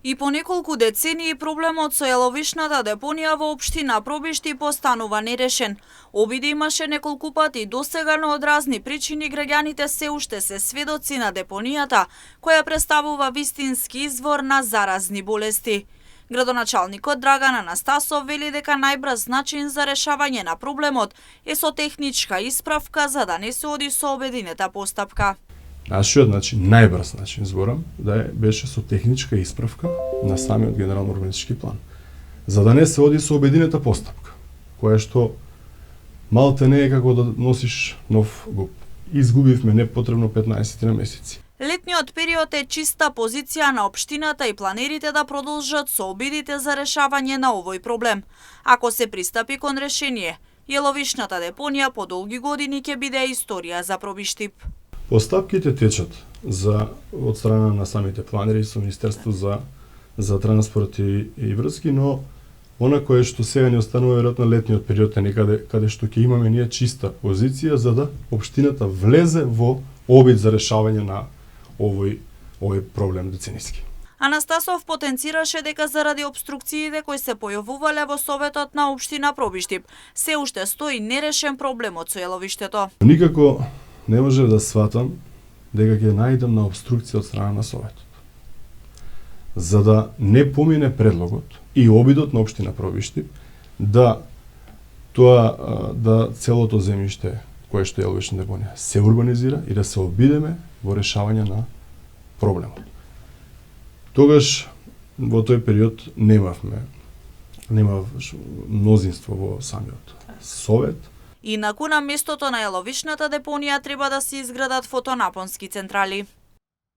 И по неколку децении проблемот со јаловишната депонија во општина Пробишти постанува нерешен. Обиди имаше неколку пати досега, но од разни причини граѓаните се уште се сведоци на депонијата, која представува вистински извор на заразни болести. Градоначалникот Драган Анастасов вели дека најбрз начин за решавање на проблемот е со техничка исправка, за да не се оди со обединета постапка. Нашиот најбрз начин, зборам, беше со техничка исправка на самиот генерално урбанистички план. За да не се оди со обединета постапка, која што малте не е како да носиш нов гуп. Изгубивме непотребно 15 на месеци. Летниот период е чиста позиција на општината и планерите да продолжат со обидите за решавање на овој проблем. Ако се пристапи кон решение, јаловишната депонија по долги години ќе биде историја за Пробиштип. Постапките течат од страна на самите планери со Министерство за транспорт и врски, но она кое што сега ни останува веројатно летниот период е некаде каде што ќе имаме ние чиста позиција за да општината влезе во обид за решавање на овој проблем децениски. Анастасов потенцираше дека заради обструкциите кои се појавувале во Советот на општина Пробиштип, се уште стои нерешен проблемот со јаловиштето. Никако не можев да сватам дека ќе најдам на обструкција од страна на Советот. За да не помине предлогот и обидот на општина Пробиштип да целото земјиште кое што е јаловишна депонија се урбанизира и да се обидеме во решавање на проблемот. Тогаш во тој период немав мнозинство во самиот Совет. Инаку на местото на јаловишната депонија треба да се изградат фотонапонски централи.